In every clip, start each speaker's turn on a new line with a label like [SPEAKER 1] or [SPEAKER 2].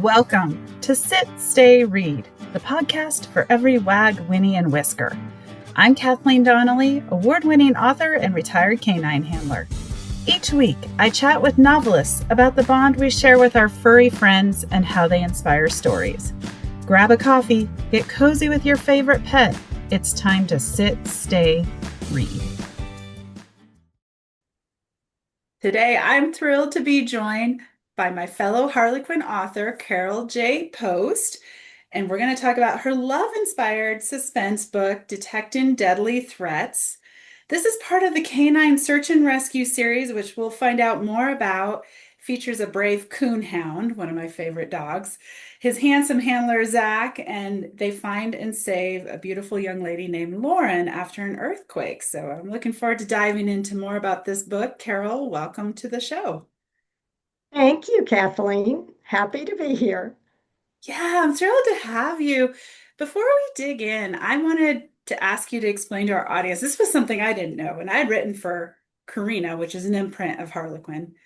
[SPEAKER 1] Welcome to Sit, Stay, Read, the podcast for every wag, whinny, and whisker. I'm Kathleen Donnelly, award-winning author and retired canine handler. Each week, I chat with novelists about the bond we share with our furry friends and how they inspire stories. Grab a coffee, get cozy with your favorite pet. It's time to sit, stay, read. Today, I'm thrilled to be joined by my fellow Harlequin author, Carol J. Post, and we're going to talk about her love-inspired suspense book, Detecting Deadly Threats. This is part of the Canine Search and Rescue series, which we'll find out more about. Features a brave coonhound, one of my favorite dogs, his handsome handler, Zach, and they find and save a beautiful young lady named Lauren after an earthquake. So I'm looking forward to diving into more about this book. Carol, welcome to the show.
[SPEAKER 2] Thank you, Kathleen. Happy to be here.
[SPEAKER 1] Yeah, I'm thrilled to have you. Before we dig in, I wanted to ask you to explain to our audience. This was something I didn't know, and I had written for Carina, which is an imprint of Harlequin.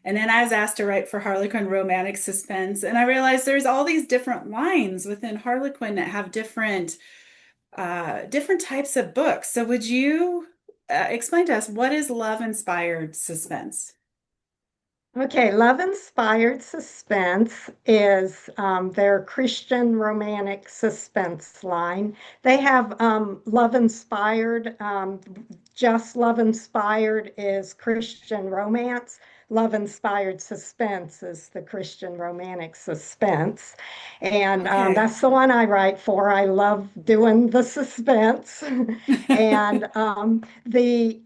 [SPEAKER 1] And then I was asked to write for Harlequin Romantic Suspense, and I realized there's all these different lines within Harlequin that have different types of books. So would you explain to us what is love-inspired suspense?
[SPEAKER 2] Okay, Love Inspired Suspense is their Christian romantic suspense line. They have Love Inspired, just Love Inspired is Christian romance. Love Inspired Suspense is the Christian romantic suspense. And
[SPEAKER 1] Okay.
[SPEAKER 2] that's the one I write for. I love doing the suspense. And the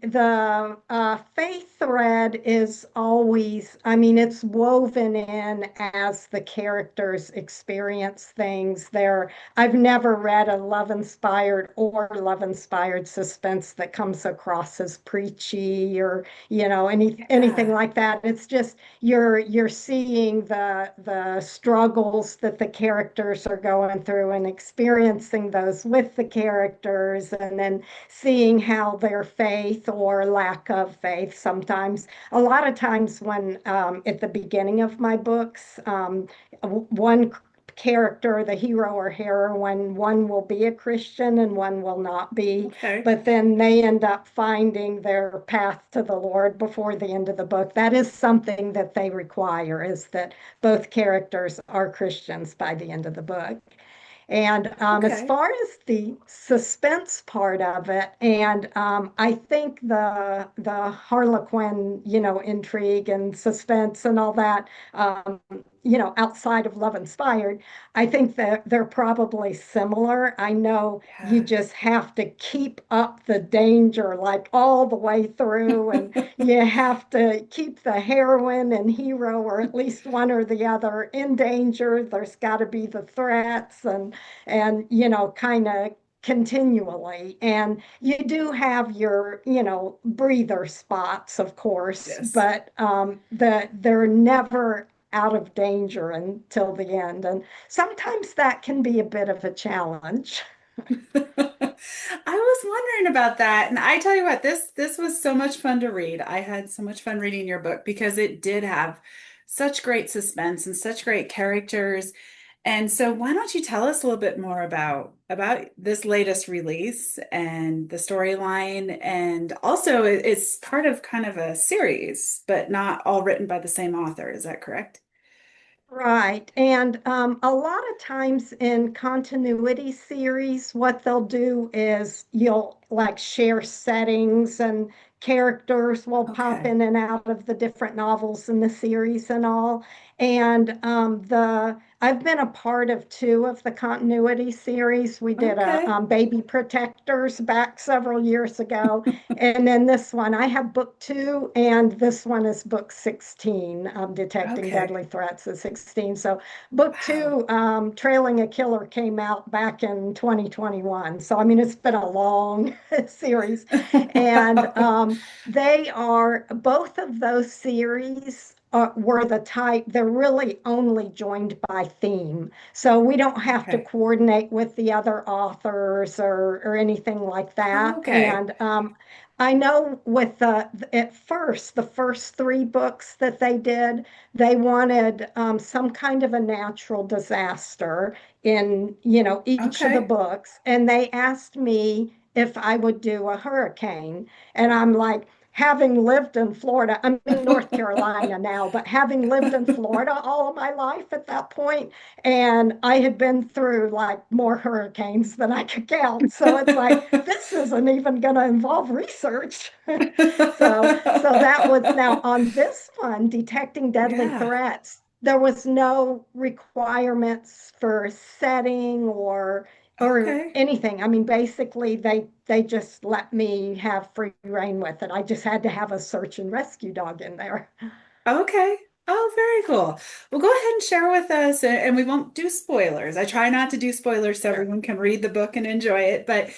[SPEAKER 2] faith thread is always, I mean, it's woven in as the characters experience things. I've never read a love-inspired or love-inspired suspense that comes across as preachy or, anything
[SPEAKER 1] Yeah.
[SPEAKER 2] like that. It's just you're seeing the struggles that the characters are going through and experiencing those with the characters, and then seeing how their faith or lack of faith sometimes, a lot of times when at the beginning of my books, one character, the hero or heroine, one will be a Christian and one will not be,
[SPEAKER 1] Okay.
[SPEAKER 2] but then they end up finding their path to the Lord before the end of the book. That is something that they require, is that both characters are Christians by the end of the book. And as
[SPEAKER 1] Okay.
[SPEAKER 2] far as the suspense part of it, and I think the Harlequin, intrigue and suspense and all that, outside of Love Inspired, I think that they're probably similar. I know you
[SPEAKER 1] Yeah.
[SPEAKER 2] just have to keep up the danger like all the way through, and you have to keep the heroine and hero, or at least one or the other, in danger. There's got to be the threats and kind of continually. And you do have your, breather spots, of course,
[SPEAKER 1] Yes.
[SPEAKER 2] but they're never out of danger until the end. And sometimes that can be a bit of a challenge.
[SPEAKER 1] I was wondering about that. And I tell you what, this was so much fun to read. I had so much fun reading your book because it did have such great suspense and such great characters. And so why don't you tell us a little bit more about this latest release and the storyline, and also it's part of kind of a series, but not all written by the same author. Is that correct?
[SPEAKER 2] Right. And a lot of times in continuity series, what they'll do is you'll like share settings, and characters will pop
[SPEAKER 1] Okay.
[SPEAKER 2] in and out of the different novels in the series and all. And I've been a part of two of the continuity series. We did a
[SPEAKER 1] Okay.
[SPEAKER 2] Baby Protectors back several years ago. And then this one, I have book two, and this one is book 16, Detecting
[SPEAKER 1] Okay.
[SPEAKER 2] Deadly Threats is 16. So book
[SPEAKER 1] Wow.
[SPEAKER 2] two, Trailing a Killer, came out back in 2021. So, I mean, it's been a long series. And
[SPEAKER 1] Wow.
[SPEAKER 2] they are, both of those series were the type, they're really only joined by theme. So we don't have to
[SPEAKER 1] Okay.
[SPEAKER 2] coordinate with the other authors or anything like that.
[SPEAKER 1] Okay.
[SPEAKER 2] And I know with at first, the first three books that they did, they wanted some kind of a natural disaster in, each of the
[SPEAKER 1] Okay.
[SPEAKER 2] books. And they asked me if I would do a hurricane. And I'm like, having lived in Florida, I'm in North Carolina now, but having lived in Florida all of my life at that point, and I had been through like more hurricanes than I could count. So it's like, this isn't even going to involve research. So that was now on this one, detecting deadly
[SPEAKER 1] Yeah.
[SPEAKER 2] threats. There was no requirements for setting or
[SPEAKER 1] Okay.
[SPEAKER 2] anything. I mean, basically, they just let me have free reign with it. I just had to have a search and rescue dog in there.
[SPEAKER 1] Okay. Oh, very cool. Well, go ahead and share with us, and we won't do spoilers. I try not to do spoilers so
[SPEAKER 2] Sure.
[SPEAKER 1] everyone can read the book and enjoy it, but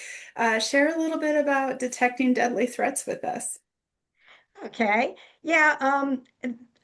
[SPEAKER 1] share a little bit about detecting deadly threats with us.
[SPEAKER 2] Okay. Yeah,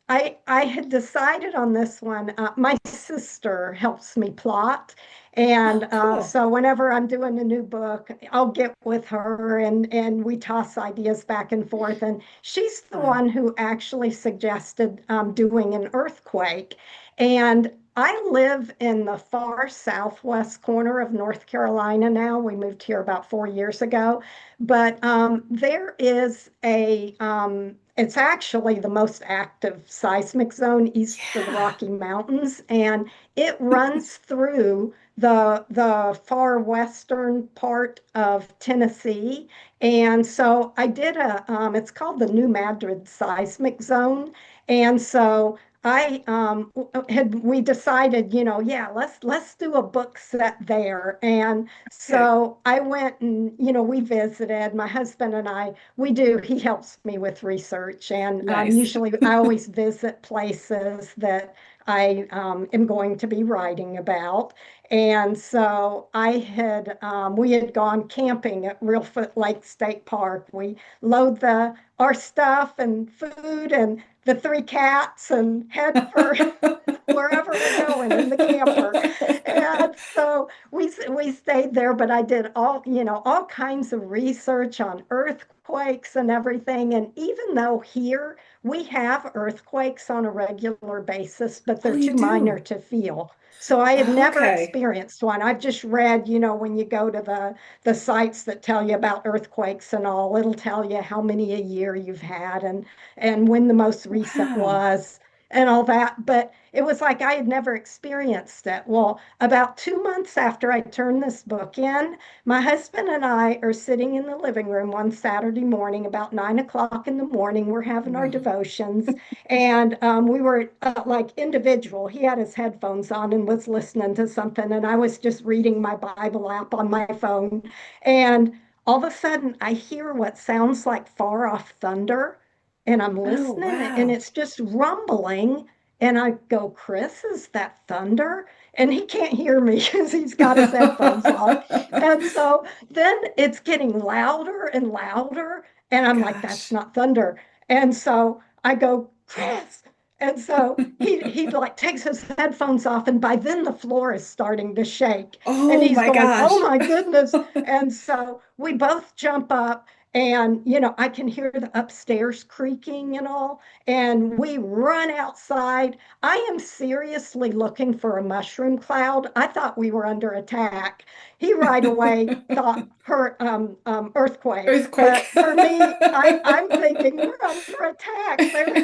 [SPEAKER 2] I had decided on this one. My sister helps me plot, and
[SPEAKER 1] Oh, cool.
[SPEAKER 2] so whenever I'm doing a new book, I'll get with her and we toss ideas back and forth. And she's the
[SPEAKER 1] Fun.
[SPEAKER 2] one who actually suggested doing an earthquake. And I live in the far southwest corner of North Carolina now. We moved here about 4 years ago. But there is it's actually the most active seismic zone east of the
[SPEAKER 1] Yeah.
[SPEAKER 2] Rocky Mountains, and it runs through the far western part of Tennessee. And so I did it's called the New Madrid seismic zone. And so I we decided, yeah, let's do a book set there. And
[SPEAKER 1] Okay.
[SPEAKER 2] so I went and, we visited, my husband and I, he helps me with research. And
[SPEAKER 1] Nice.
[SPEAKER 2] usually I always visit places that I am going to be writing about. And so we had gone camping at Reelfoot Lake State Park. We load our stuff and food and the three cats and head for wherever we're going in the camper. And so we stayed there, but I did all kinds of research on earthquakes and everything. And even though here we have earthquakes on a regular basis, but
[SPEAKER 1] Oh,
[SPEAKER 2] they're
[SPEAKER 1] you
[SPEAKER 2] too minor
[SPEAKER 1] do.
[SPEAKER 2] to feel. So I had never
[SPEAKER 1] Okay.
[SPEAKER 2] experienced one. I've just read, when you go to the sites that tell you about earthquakes and all, it'll tell you how many a year you've had and when the most recent
[SPEAKER 1] Wow.
[SPEAKER 2] was and all that. But it was like I had never experienced it. Well, about 2 months after I turned this book in, my husband and I are sitting in the living room one Saturday morning, about 9 o'clock in the morning. We're having our
[SPEAKER 1] No.
[SPEAKER 2] devotions, and we were like individual. He had his headphones on and was listening to something, and I was just reading my Bible app on my phone. And all of a sudden, I hear what sounds like far off thunder, and I'm
[SPEAKER 1] Oh,
[SPEAKER 2] listening, and
[SPEAKER 1] wow.
[SPEAKER 2] it's just rumbling. And I go, Chris, is that thunder? And he can't hear me because he's got his headphones on. And so then it's getting louder and louder. And I'm like, that's
[SPEAKER 1] Gosh.
[SPEAKER 2] not thunder. And so I go, Chris. And so he like takes his headphones off, and by then the floor is starting to shake. And
[SPEAKER 1] Oh
[SPEAKER 2] he's
[SPEAKER 1] my
[SPEAKER 2] going, oh
[SPEAKER 1] gosh.
[SPEAKER 2] my goodness. And so we both jump up, and I can hear the upstairs creaking and all. And we run outside. I am seriously looking for a mushroom cloud. I thought we were under attack. He right away thought earthquake.
[SPEAKER 1] Earthquake.
[SPEAKER 2] But for me, I'm thinking we're under attack. There's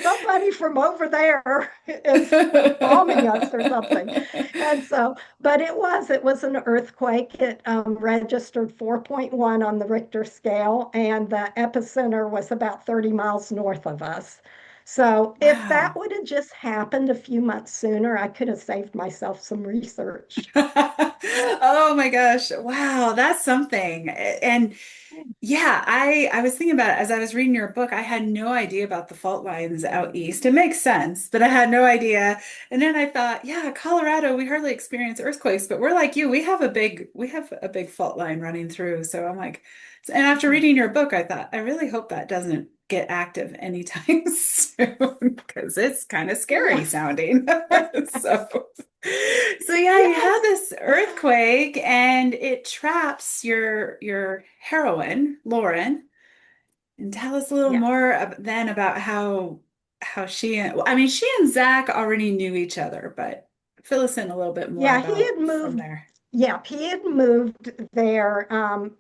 [SPEAKER 2] somebody from over there is bombing us or something. And so, but it was an earthquake. It registered 4.1 on the Richter scale, and the epicenter was about 30 miles north of us. So if that
[SPEAKER 1] Wow.
[SPEAKER 2] would have just happened a few months sooner, I could have saved myself some research.
[SPEAKER 1] Oh my gosh. Wow, that's something. And yeah, I was thinking about it as I was reading your book. I had no idea about the fault lines out east. It makes sense, but I had no idea. And then I thought, yeah, Colorado, we hardly experience earthquakes, but we're like you. We have a big fault line running through. So I'm like, and after reading your book, I thought, I really hope that doesn't get active anytime soon because it's kind of scary
[SPEAKER 2] Yes,
[SPEAKER 1] sounding. So so yeah, you have
[SPEAKER 2] yes.
[SPEAKER 1] this earthquake and it traps your heroine, Lauren. And tell us a little
[SPEAKER 2] Yeah.
[SPEAKER 1] more then about how she and well, I mean she and Zach already knew each other, but fill us in a little bit more
[SPEAKER 2] Yeah, he
[SPEAKER 1] about
[SPEAKER 2] had
[SPEAKER 1] from
[SPEAKER 2] moved.
[SPEAKER 1] there.
[SPEAKER 2] Yeah, he had moved there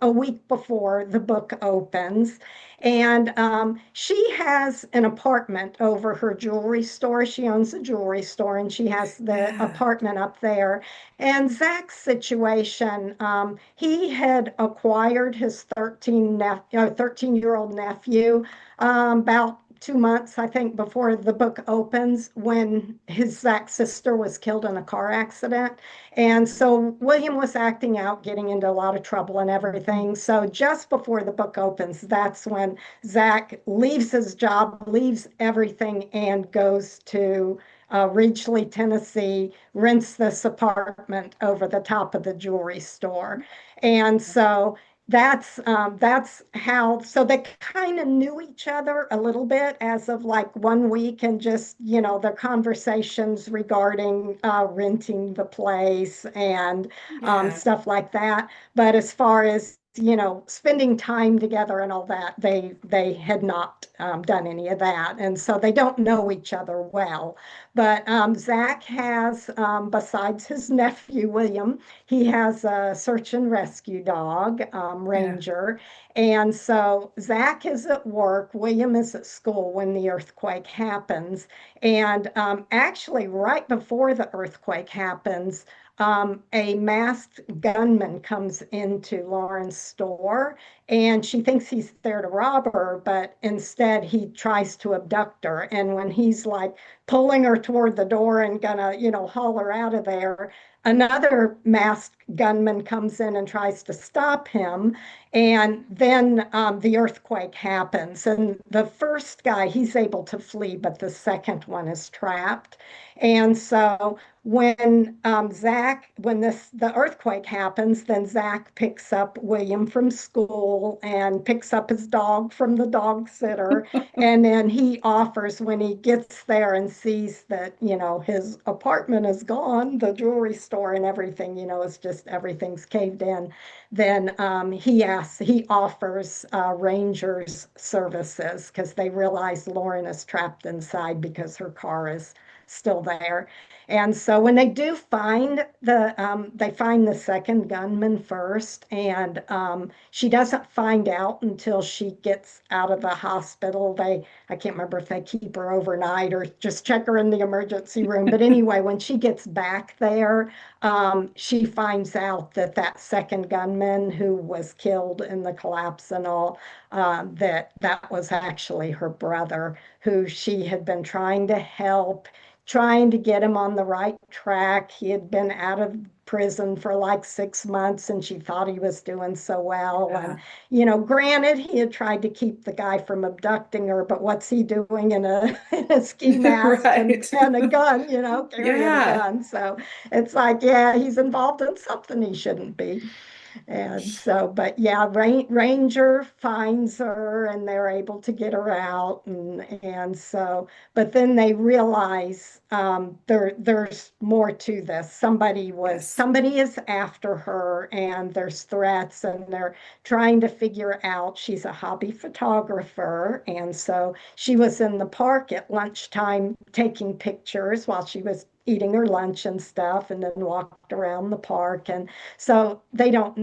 [SPEAKER 2] a week before the book opens. And she has an apartment over her jewelry store. She owns a jewelry store and she has the
[SPEAKER 1] Yeah.
[SPEAKER 2] apartment up there. And Zach's situation, he had acquired his 13-year-old nephew about 2 months, I think, before the book opens when his Zach's sister was killed in a car accident. And so William was acting out, getting into a lot of trouble and everything. So just before the book opens, that's when Zach leaves his job, leaves everything, and goes to Ridgely, Tennessee, rents this apartment over the top of the jewelry store. And so that's how so they kind of knew each other a little bit as of like 1 week, and just their conversations regarding renting the place and
[SPEAKER 1] Yeah.
[SPEAKER 2] stuff like that. But as far as spending time together and all that, they had not done any of that, and so they don't know each other well. But Zach has, besides his nephew William, he has a search and rescue dog,
[SPEAKER 1] Yeah.
[SPEAKER 2] Ranger. And so Zach is at work, William is at school when the earthquake happens. And actually, right before the earthquake happens, a masked gunman comes into Lauren's store and she thinks he's there to rob her, but instead he tries to abduct her. And when he's like pulling her toward the door and gonna, haul her out of there, another masked gunman comes in and tries to stop him. And then the earthquake happens. And the first guy, he's able to flee, but the second one is trapped. And so when the earthquake happens, then Zach picks up William from school and picks up his dog from the dog sitter. And then he offers, when he gets there and sees that, his apartment is gone, the jewelry store and everything, it's just everything's caved in. Then he offers Rangers services because they realize Lauren is trapped inside because her car is still there. And so when they find the second gunman first, and she doesn't find out until she gets out of the hospital. I can't remember if they keep her overnight or just check her in the emergency room. But anyway, when she gets back there, she finds out that that second gunman who was killed in the collapse and all, that was actually her brother, who she had been trying to help, trying to get him on the right track. He had been out of prison for like 6 months and she thought he was doing so well. And,
[SPEAKER 1] Yeah.
[SPEAKER 2] granted, he had tried to keep the guy from abducting her, but what's he doing in a, in a ski mask and,
[SPEAKER 1] Right.
[SPEAKER 2] and a gun, carrying a
[SPEAKER 1] Yeah.
[SPEAKER 2] gun? So it's like, yeah, he's involved in something he shouldn't be. And so, but yeah, Ranger finds her and they're able to get her out. And so, but then they realize there's more to this.
[SPEAKER 1] Yes.
[SPEAKER 2] Somebody is after her and there's threats and they're trying to figure out. She's a hobby photographer. And so she was in the park at lunchtime taking pictures while she was eating her lunch and stuff, and then walked around the park. And so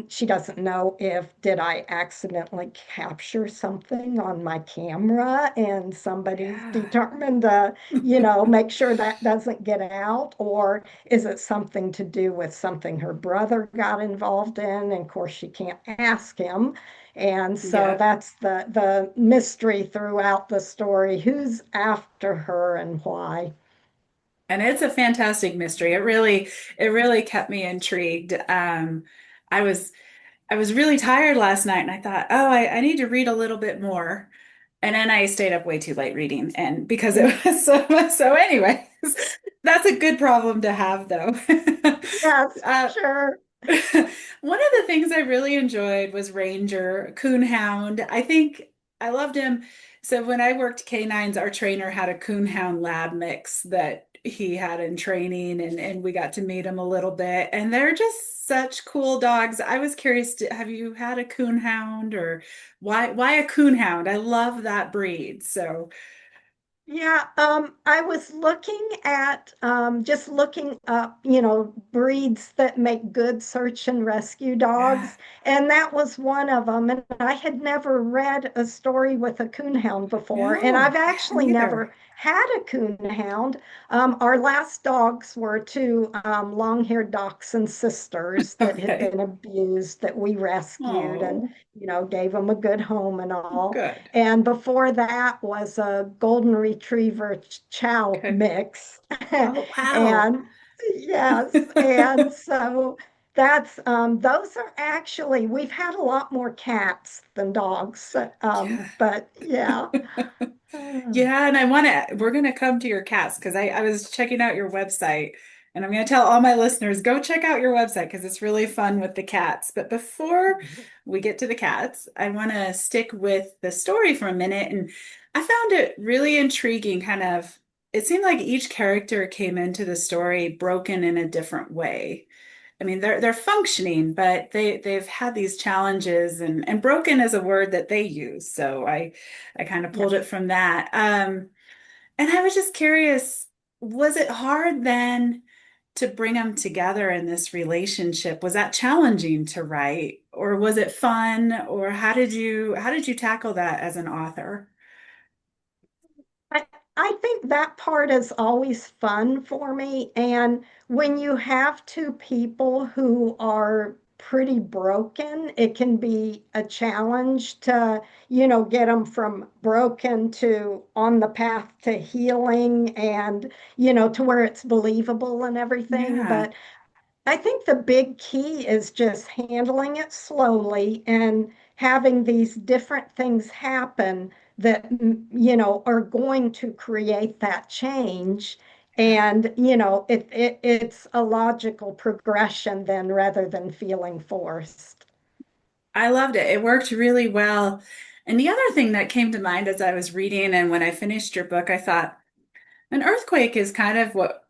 [SPEAKER 2] she doesn't know if did I accidentally capture something on my camera and somebody's
[SPEAKER 1] Yeah.
[SPEAKER 2] determined to, make sure that doesn't get out, or is it something to do with something her brother got involved in? And of course, she can't ask him. And so
[SPEAKER 1] Yeah.
[SPEAKER 2] that's the mystery throughout the story. Who's after her and why?
[SPEAKER 1] And it's a fantastic mystery. It really kept me intrigued. I was I was really tired last night and I thought, oh, I need to read a little bit more. And then I stayed up way too late reading. And because it was so anyways, that's a good problem to have though.
[SPEAKER 2] Yes,
[SPEAKER 1] Uh,
[SPEAKER 2] sure.
[SPEAKER 1] one of the things I really enjoyed was Ranger, Coonhound. I think I loved him. So when I worked K9s, our trainer had a Coonhound lab mix that he had in training, and we got to meet him a little bit. And they're just such cool dogs. I was curious, have you had a coonhound, or why a coonhound? I love that breed. So
[SPEAKER 2] Yeah, I was looking at just looking up, breeds that make good search and rescue
[SPEAKER 1] yeah,
[SPEAKER 2] dogs, and that was one of them. And I had never read a story with a coonhound before, and I've
[SPEAKER 1] no, I hadn't
[SPEAKER 2] actually
[SPEAKER 1] either.
[SPEAKER 2] never had a coonhound. Our last dogs were two long-haired dachshund sisters that had
[SPEAKER 1] Okay.
[SPEAKER 2] been abused that we rescued and,
[SPEAKER 1] Oh,
[SPEAKER 2] gave them a good home and all.
[SPEAKER 1] good.
[SPEAKER 2] And before that was a golden retriever chow
[SPEAKER 1] Okay.
[SPEAKER 2] mix.
[SPEAKER 1] Oh, wow.
[SPEAKER 2] And yes, and so that's those are actually we've had a lot more cats than dogs.
[SPEAKER 1] Yeah.
[SPEAKER 2] But yeah. Uh,
[SPEAKER 1] Yeah, and we're going to come to your cats because I was checking out your website, and I'm going to tell all my listeners, go check out your website because it's really fun with the cats. But before we get to the cats, I want to stick with the story for a minute. And I found it really intriguing, kind of, it seemed like each character came into the story broken in a different way. I mean, they're functioning, but they've had these challenges, and broken is a word that they use. So I kind of pulled it
[SPEAKER 2] yes.
[SPEAKER 1] from that. And I was just curious, was it hard then to bring them together in this relationship? Was that challenging to write, or was it fun, or how did you tackle that as an author?
[SPEAKER 2] I, I think that part is always fun for me. And when you have two people who are pretty broken, it can be a challenge to, get them from broken to on the path to healing and, to where it's believable and everything.
[SPEAKER 1] Yeah.
[SPEAKER 2] But I think the big key is just handling it slowly and having these different things happen that, are going to create that change. And, it's a logical progression then rather than feeling forced.
[SPEAKER 1] I loved it. It worked really well. And the other thing that came to mind as I was reading and when I finished your book, I thought, an earthquake is kind of what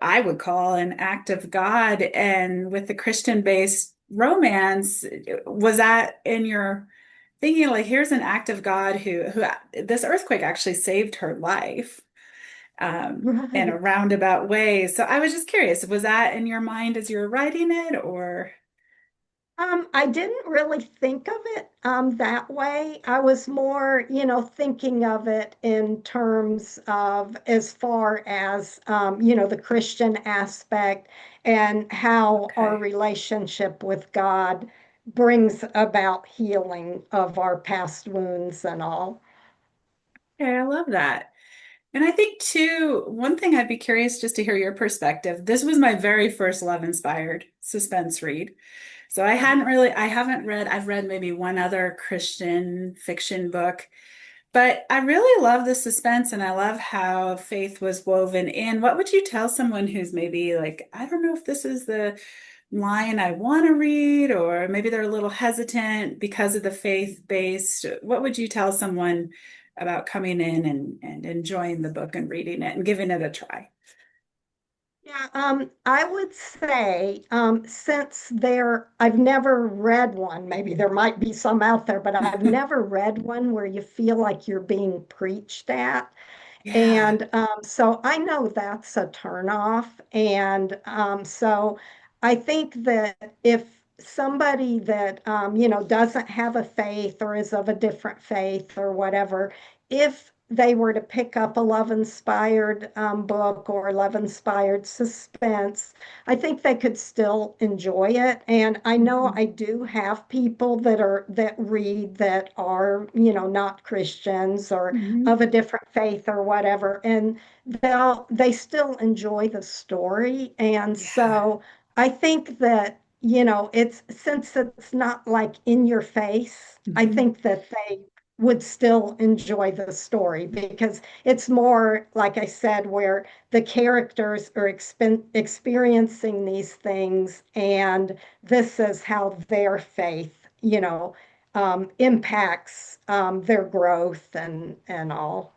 [SPEAKER 1] I would call an act of God. And with the Christian-based romance, was that in your thinking, like, here's an act of God who this earthquake actually saved her life, in a
[SPEAKER 2] Right.
[SPEAKER 1] roundabout way. So I was just curious, was that in your mind as you were writing it, or
[SPEAKER 2] I didn't really think of it that way. I was more, thinking of it in terms of as far as, the Christian aspect and how our
[SPEAKER 1] okay.
[SPEAKER 2] relationship with God brings about healing of our past wounds and all.
[SPEAKER 1] Okay, I love that. And I think too, one thing I'd be curious just to hear your perspective. This was my very first love inspired suspense read. So I haven't read, I've read maybe one other Christian fiction book, but I really love the suspense and I love how faith was woven in. What would you tell someone who's maybe like, I don't know if this is the line I want to read, or maybe they're a little hesitant because of the faith-based. What would you tell someone about coming in and enjoying the book and reading it and giving it a try?
[SPEAKER 2] Yeah, I would say since I've never read one, maybe there might be some out there, but I've never read one where you feel like you're being preached at.
[SPEAKER 1] Yeah.
[SPEAKER 2] And so I know that's a turnoff. And so I think that if somebody that, doesn't have a faith or is of a different faith or whatever, if they were to pick up a love inspired book or love inspired suspense, I think they could still enjoy it. And I know
[SPEAKER 1] Mhm.
[SPEAKER 2] I do have people that read that are, not Christians or
[SPEAKER 1] Mhm.
[SPEAKER 2] of a different faith or whatever, and they still enjoy the story. And
[SPEAKER 1] Yeah.
[SPEAKER 2] so I think that, it's since it's not like in your face, I
[SPEAKER 1] Mhm.
[SPEAKER 2] think that they would still enjoy the story because it's more, like I said, where the characters are experiencing these things, and this is how their faith, impacts their growth and all.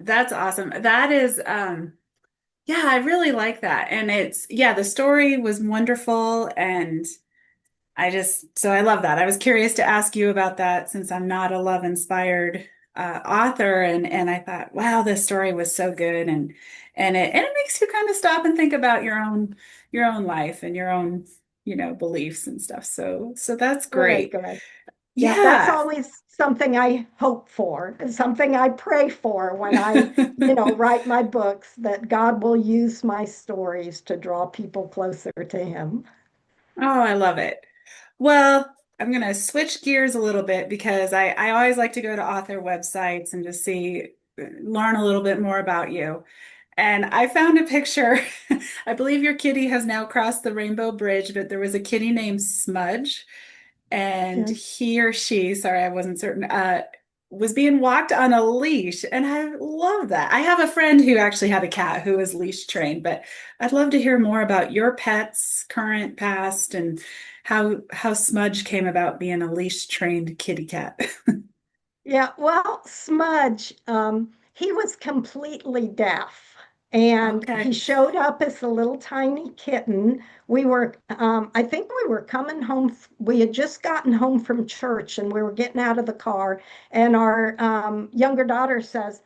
[SPEAKER 1] that's awesome. That is yeah, I really like that. And it's yeah, the story was wonderful and so I love that. I was curious to ask you about that since I'm not a love inspired author and I thought, wow, this story was so good and it makes you kind of stop and think about your own life and your own, beliefs and stuff. So that's
[SPEAKER 2] Good,
[SPEAKER 1] great.
[SPEAKER 2] good. Yeah, that's
[SPEAKER 1] Yeah.
[SPEAKER 2] always something I hope for, and something I pray for when I write my books, that God will use my stories to draw people closer to Him.
[SPEAKER 1] Oh, I love it. Well, I'm going to switch gears a little bit because I always like to go to author websites and just learn a little bit more about you. And I found a picture. I believe your kitty has now crossed the Rainbow Bridge, but there was a kitty named Smudge, and
[SPEAKER 2] Yeah.
[SPEAKER 1] he or she, sorry, I wasn't certain, was being walked on a leash. And I love that. I have a friend who actually had a cat who was leash trained, but I'd love to hear more about your pet's current, past, and how Smudge came about being a leash trained kitty cat.
[SPEAKER 2] Yeah, well, Smudge, he was completely deaf, and he
[SPEAKER 1] Okay.
[SPEAKER 2] showed up as a little tiny kitten. I think we were coming home. We had just gotten home from church, and we were getting out of the car, and our younger daughter says,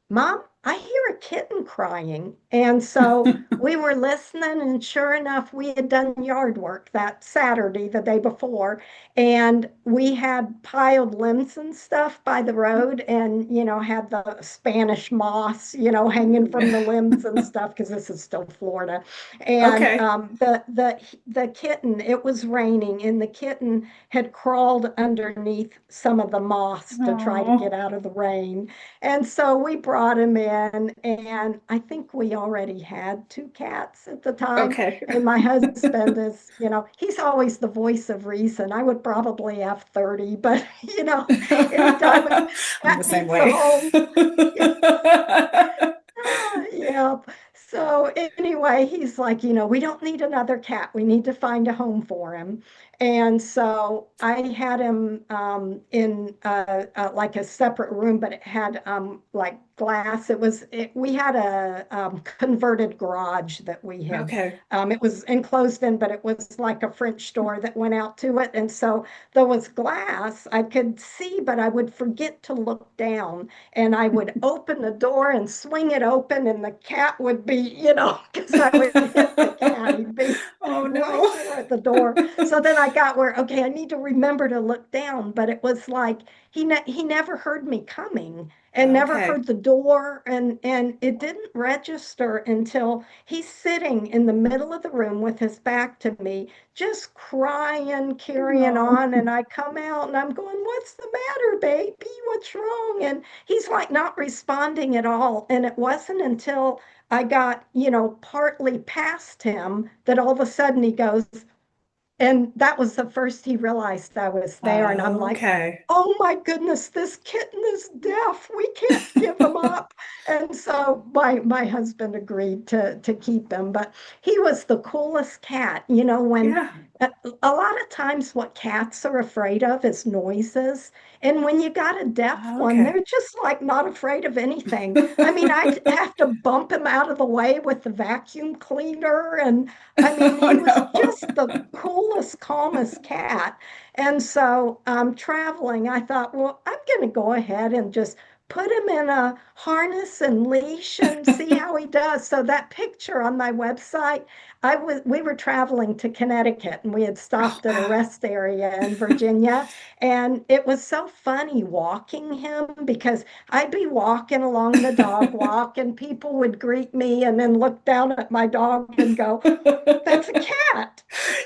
[SPEAKER 2] Mom, I hear a kitten crying. And so we were listening, and sure enough, we had done yard work that Saturday, the day before, and we had piled limbs and stuff by the road and had the Spanish moss hanging from the limbs and stuff, because this is still Florida. And
[SPEAKER 1] Okay.
[SPEAKER 2] the kitten, it was raining, and the kitten had crawled underneath some of the moss to try to get
[SPEAKER 1] Oh,
[SPEAKER 2] out of the rain. And so we brought him in, and I think we already had two cats at the time.
[SPEAKER 1] okay.
[SPEAKER 2] And my husband he's always the voice of reason. I would probably have 30, but anytime a
[SPEAKER 1] I'm the
[SPEAKER 2] cat
[SPEAKER 1] same
[SPEAKER 2] needs a
[SPEAKER 1] way.
[SPEAKER 2] home, yeah, yeah. So anyway, he's like, we don't need another cat. We need to find a home for him. And so I had him in like a separate room, but it had like glass. We had a converted garage that we had.
[SPEAKER 1] Okay.
[SPEAKER 2] It was enclosed in, but it was like a French door that went out to it. And so there was glass. I could see, but I would forget to look down, and I would open the door and swing it open, and the cat would be because I would hit the cat. He'd be
[SPEAKER 1] Oh
[SPEAKER 2] right
[SPEAKER 1] no.
[SPEAKER 2] there at the door. So then I got where, okay, I need to remember to look down, but it was like he never heard me coming, and never
[SPEAKER 1] Okay.
[SPEAKER 2] heard the door, and it didn't register until he's sitting in the middle of the room with his back to me, just crying, carrying
[SPEAKER 1] No.
[SPEAKER 2] on. And I come out, and I'm going, "What's the matter, baby? What's wrong?" And he's like not responding at all. And it wasn't until I got partly past him that all of a sudden he goes, and that was the first he realized I was there. And I'm like,
[SPEAKER 1] Okay.
[SPEAKER 2] oh my goodness, this kitten is deaf. We can't give him up. And so my husband agreed to keep him. But he was the coolest cat. When
[SPEAKER 1] Yeah.
[SPEAKER 2] a lot of times what cats are afraid of is noises. And when you got a deaf one,
[SPEAKER 1] Okay.
[SPEAKER 2] they're just like not afraid of anything. I mean, I'd have to bump him out of the way with the vacuum cleaner. And I mean,
[SPEAKER 1] Oh
[SPEAKER 2] he was just
[SPEAKER 1] no.
[SPEAKER 2] the coolest, calmest cat. And so traveling, I thought, well, I'm going to go ahead and just put him in a harness and leash and see how he does. So that picture on my website, we were traveling to Connecticut, and we had
[SPEAKER 1] Oh
[SPEAKER 2] stopped at a
[SPEAKER 1] wow.
[SPEAKER 2] rest area in Virginia. And it was so funny walking him, because I'd be walking along the dog walk, and people would greet me and then look down at my dog and go, that's a cat.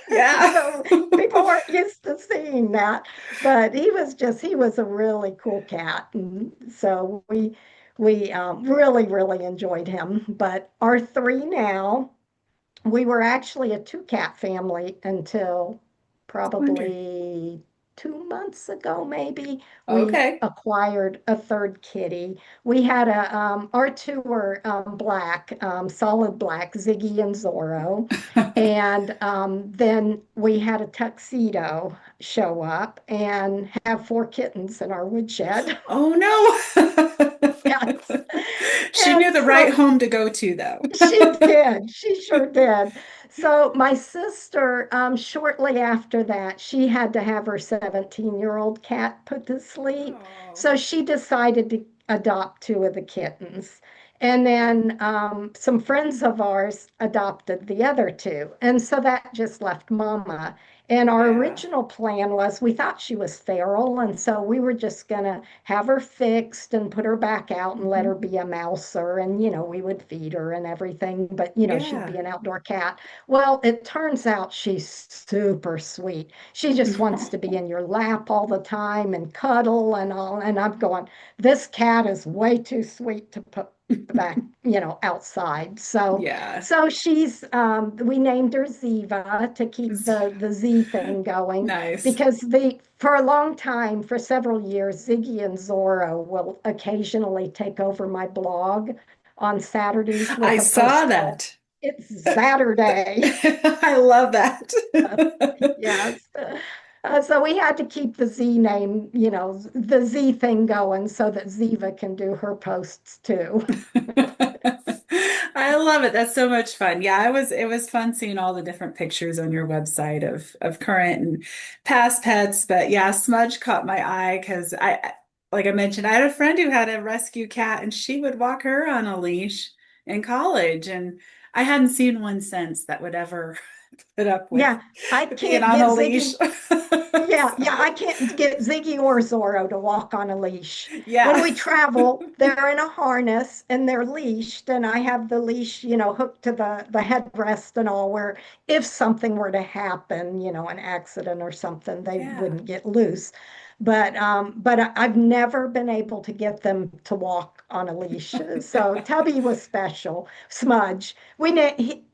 [SPEAKER 1] Yeah.
[SPEAKER 2] So people weren't used to seeing that, but he was a really cool cat. And so we really, really enjoyed him. But our three now, we were actually a two cat family until
[SPEAKER 1] Wondering.
[SPEAKER 2] probably 2 months ago, maybe. We
[SPEAKER 1] Okay.
[SPEAKER 2] acquired a third kitty. We had our two were black, solid black, Ziggy and Zorro. And then we had a tuxedo show up and have four kittens in our woodshed.
[SPEAKER 1] Oh no.
[SPEAKER 2] Yeah.
[SPEAKER 1] She knew
[SPEAKER 2] And
[SPEAKER 1] the right
[SPEAKER 2] so
[SPEAKER 1] home to go to, though.
[SPEAKER 2] she did. She sure did. So my sister, shortly after that, she had to have her 17-year-old cat put to sleep.
[SPEAKER 1] Oh,
[SPEAKER 2] So she decided to adopt two of the kittens. And
[SPEAKER 1] yeah.
[SPEAKER 2] then some friends of ours adopted the other two. And so that just left Mama. And our
[SPEAKER 1] Yeah.
[SPEAKER 2] original plan was we thought she was feral. And so we were just going to have her fixed and put her back out and let her
[SPEAKER 1] Hmm.
[SPEAKER 2] be a mouser. And, we would feed her and everything, but, she'd
[SPEAKER 1] Yeah.
[SPEAKER 2] be an outdoor cat. Well, it turns out she's super sweet. She just wants to be in your lap all the time and cuddle and all. And I'm going, this cat is way too sweet to put back, outside. So,
[SPEAKER 1] Yeah.
[SPEAKER 2] so we named her Ziva to keep the Z thing going
[SPEAKER 1] Nice.
[SPEAKER 2] because for a long time, for several years, Ziggy and Zorro will occasionally take over my blog on Saturdays
[SPEAKER 1] I
[SPEAKER 2] with a
[SPEAKER 1] saw
[SPEAKER 2] post called
[SPEAKER 1] that.
[SPEAKER 2] It's Saturday.
[SPEAKER 1] I love that.
[SPEAKER 2] Yes. So we had to keep the Z name, the Z thing going so that Ziva can do her posts too.
[SPEAKER 1] I love it. That's so much fun. Yeah, it was fun seeing all the different pictures on your website of current and past pets. But yeah, Smudge caught my eye because like I mentioned, I had a friend who had a rescue cat and she would walk her on a leash in college. And I hadn't seen one since that would ever put up with
[SPEAKER 2] Yeah, I
[SPEAKER 1] being
[SPEAKER 2] can't
[SPEAKER 1] on
[SPEAKER 2] get
[SPEAKER 1] a leash.
[SPEAKER 2] Ziggy. Yeah, yeah,
[SPEAKER 1] So
[SPEAKER 2] I can't get Ziggy or Zorro to walk on a leash. When
[SPEAKER 1] yeah.
[SPEAKER 2] we travel, they're in a harness and they're leashed, and I have the leash, hooked to the headrest and all, where if something were to happen, an accident or something, they
[SPEAKER 1] Yeah.
[SPEAKER 2] wouldn't get loose. But I've never been able to get them to walk on a leash. So Tubby was special. Smudge.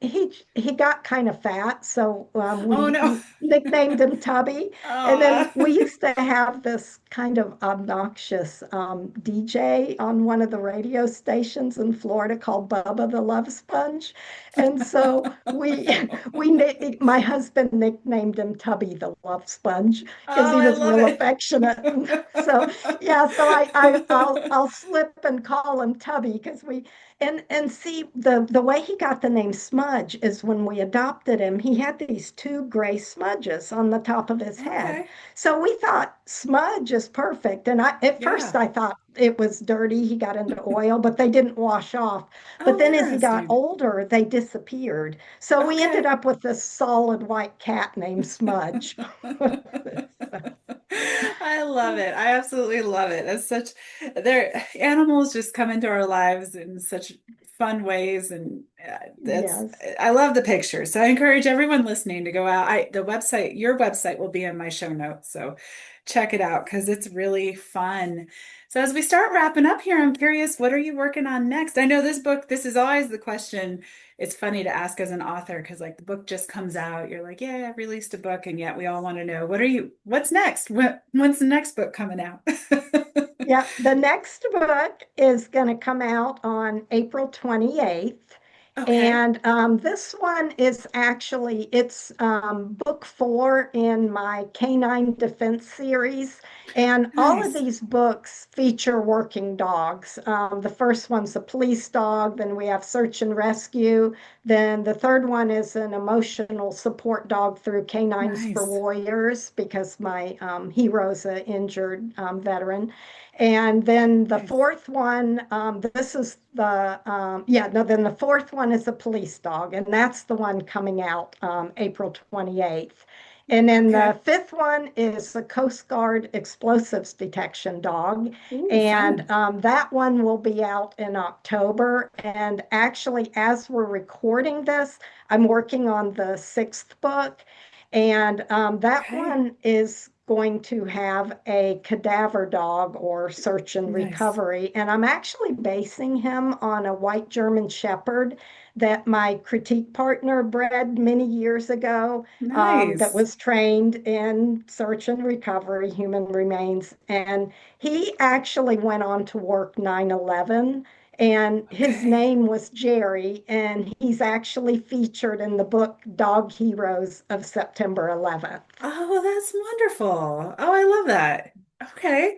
[SPEAKER 2] He got kind of fat, so
[SPEAKER 1] Oh
[SPEAKER 2] we
[SPEAKER 1] no.
[SPEAKER 2] nicknamed him Tubby. And then
[SPEAKER 1] Oh,
[SPEAKER 2] we used to have this kind of obnoxious DJ on one of the radio stations in Florida called Bubba the Love Sponge. And so my husband nicknamed him Tubby the Love Sponge because
[SPEAKER 1] oh,
[SPEAKER 2] he
[SPEAKER 1] I
[SPEAKER 2] was
[SPEAKER 1] love
[SPEAKER 2] real
[SPEAKER 1] it.
[SPEAKER 2] affectionate. And so yeah, so I'll slip and call him Tubby because and see the way he got the name Smudge is when we adopted him, he had these two gray smudges on the top of his head.
[SPEAKER 1] Okay.
[SPEAKER 2] So we thought Smudge is perfect. And at first
[SPEAKER 1] Yeah.
[SPEAKER 2] I thought it was dirty. He got into oil, but they didn't wash off. But
[SPEAKER 1] Oh,
[SPEAKER 2] then as he got
[SPEAKER 1] interesting.
[SPEAKER 2] older, they disappeared. So we ended
[SPEAKER 1] Okay.
[SPEAKER 2] up with this solid white cat named Smudge.
[SPEAKER 1] I love it. I absolutely love it. That's such, their animals just come into our lives in such fun ways, and that's
[SPEAKER 2] Yes.
[SPEAKER 1] I love the pictures. So I encourage everyone listening to go out. The website, your website will be in my show notes. So check it out because it's really fun. So as we start wrapping up here, I'm curious, what are you working on next? I know this book, this is always the question. It's funny to ask as an author because like the book just comes out, you're like, yeah, I released a book, and yet we all want to know what's next? When's the next book coming out?
[SPEAKER 2] Yeah, the next book is going to come out on April 28th.
[SPEAKER 1] Okay,
[SPEAKER 2] And this one is actually, it's book 4 in my Canine Defense series. And all of
[SPEAKER 1] nice,
[SPEAKER 2] these books feature working dogs. The first one's a police dog, then we have search and rescue. Then the third one is an emotional support dog through Canines for
[SPEAKER 1] nice,
[SPEAKER 2] Warriors because my hero's an injured veteran. And then the
[SPEAKER 1] nice.
[SPEAKER 2] fourth one, this is yeah, no, then the fourth one is a police dog, and that's the one coming out April 28th. And then
[SPEAKER 1] Okay.
[SPEAKER 2] the fifth one is the Coast Guard explosives detection dog.
[SPEAKER 1] Ooh,
[SPEAKER 2] And
[SPEAKER 1] fun.
[SPEAKER 2] that one will be out in October. And actually, as we're recording this, I'm working on the sixth book. And that
[SPEAKER 1] Okay,
[SPEAKER 2] one is going to have a cadaver dog or search and
[SPEAKER 1] nice,
[SPEAKER 2] recovery. And I'm actually basing him on a white German Shepherd that my critique partner bred many years ago, that
[SPEAKER 1] nice.
[SPEAKER 2] was trained in search and recovery, human remains. And he actually went on to work 9/11, and his
[SPEAKER 1] Okay.
[SPEAKER 2] name was Jerry, and he's actually featured in the book Dog Heroes of September 11th.
[SPEAKER 1] Oh, that's wonderful. Oh, I love that. Okay.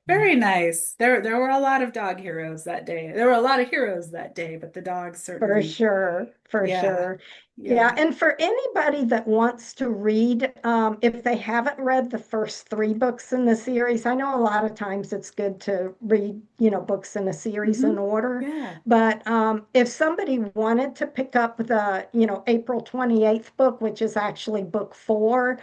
[SPEAKER 1] Very nice. There were a lot of dog heroes that day. There were a lot of heroes that day, but the dogs
[SPEAKER 2] For
[SPEAKER 1] certainly.
[SPEAKER 2] sure, for
[SPEAKER 1] Yeah.
[SPEAKER 2] sure. Yeah,
[SPEAKER 1] Yeah.
[SPEAKER 2] and for anybody that wants to read, if they haven't read the first three books in the series, I know a lot of times it's good to read, books in a series in
[SPEAKER 1] Hmm.
[SPEAKER 2] order.
[SPEAKER 1] Yeah.
[SPEAKER 2] But if somebody wanted to pick up the, April 28th book, which is actually book four,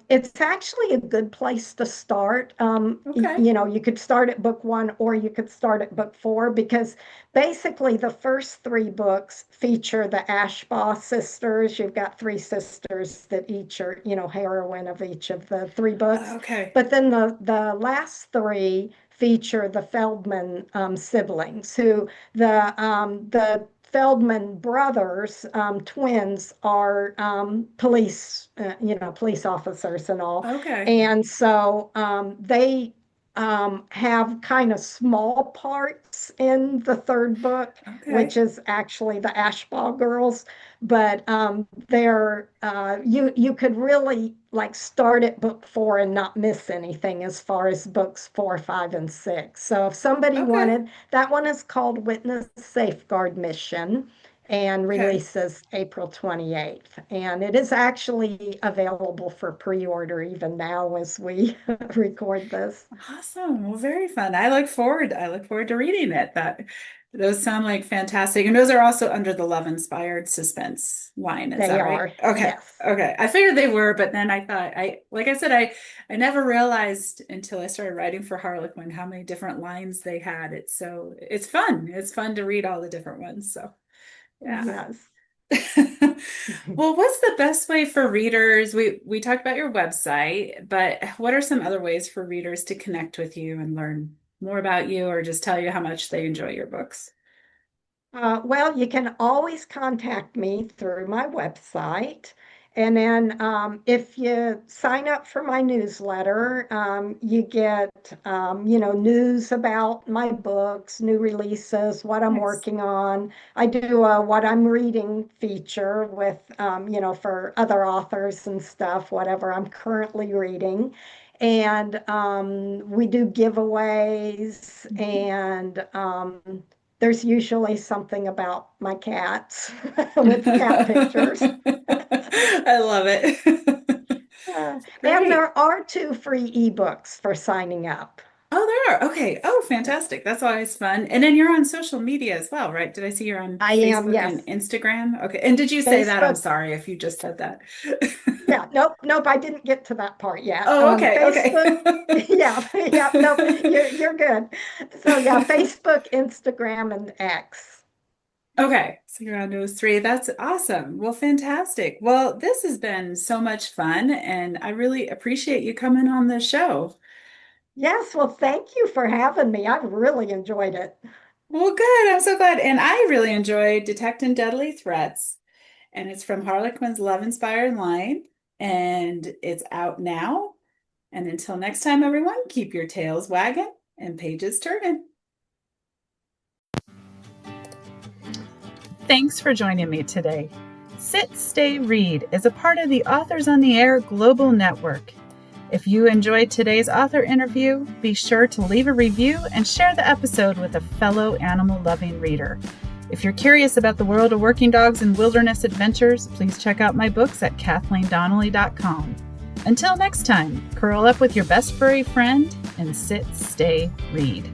[SPEAKER 2] it's actually a good place to start.
[SPEAKER 1] Okay.
[SPEAKER 2] You could start at book one or you could start at book four because basically, the first three books feature the Ashbaugh sisters. You've got three sisters that each are, heroine of each of the three books.
[SPEAKER 1] Okay.
[SPEAKER 2] But then the last three feature the Feldman siblings, who the Feldman brothers, twins, are police officers and all.
[SPEAKER 1] Okay.
[SPEAKER 2] And so they have kind of small parts in the third book, which
[SPEAKER 1] Okay.
[SPEAKER 2] is actually the Ashball girls. But they're you could really like start at book four and not miss anything as far as books four, five, and six. So if somebody
[SPEAKER 1] Okay.
[SPEAKER 2] wanted, that one is called Witness Safeguard Mission and
[SPEAKER 1] Okay.
[SPEAKER 2] releases April 28th. And it is actually available for pre-order even now as we record this.
[SPEAKER 1] Awesome. Well, very fun. I look forward to reading it. That those sound like fantastic. And those are also under the Love Inspired Suspense line. Is
[SPEAKER 2] They
[SPEAKER 1] that right?
[SPEAKER 2] are,
[SPEAKER 1] Okay.
[SPEAKER 2] yes.
[SPEAKER 1] Okay. I figured they were, but then I thought like I said, I never realized until I started writing for Harlequin how many different lines they had. It's fun. It's fun to read all the different ones. So yeah.
[SPEAKER 2] Yes.
[SPEAKER 1] Well, what's the best way for readers? We talked about your website, but what are some other ways for readers to connect with you and learn more about you or just tell you how much they enjoy your books?
[SPEAKER 2] Well, you can always contact me through my website. And then if you sign up for my newsletter, you get, news about my books, new releases, what I'm
[SPEAKER 1] Nice.
[SPEAKER 2] working on. I do a what I'm reading feature with, for other authors and stuff, whatever I'm currently reading. And we do giveaways and there's usually something about my cats with cat pictures.
[SPEAKER 1] I love it.
[SPEAKER 2] And
[SPEAKER 1] Great.
[SPEAKER 2] there are two free ebooks for signing up.
[SPEAKER 1] Oh, there are. Okay. Oh, fantastic. That's always fun. And then you're on social media as well, right? Did I see you're on
[SPEAKER 2] I am,
[SPEAKER 1] Facebook and
[SPEAKER 2] yes.
[SPEAKER 1] Instagram? Okay. And did you say that? I'm
[SPEAKER 2] Facebook.
[SPEAKER 1] sorry if you just said that.
[SPEAKER 2] Yeah, nope, nope, I didn't get to that part yet.
[SPEAKER 1] Oh, okay.
[SPEAKER 2] Facebook,
[SPEAKER 1] Okay.
[SPEAKER 2] yeah, yeah, nope, you're good. So yeah, Facebook, Instagram, and X.
[SPEAKER 1] Okay, so you're on those three. That's awesome. Well, fantastic. Well, this has been so much fun, and I really appreciate you coming on the show.
[SPEAKER 2] Yes, well, thank you for having me. I've really enjoyed it.
[SPEAKER 1] Well, good. I'm so glad. And I really enjoyed Detecting Deadly Threats, and it's from Harlequin's Love Inspired line, and it's out now. And until next time, everyone, keep your tails wagging and pages turning. Thanks for joining me today. Sit, Stay, Read is a part of the Authors on the Air Global Network. If you enjoyed today's author interview, be sure to leave a review and share the episode with a fellow animal-loving reader. If you're curious about the world of working dogs and wilderness adventures, please check out my books at KathleenDonnelly.com. Until next time, curl up with your best furry friend and sit, stay, read.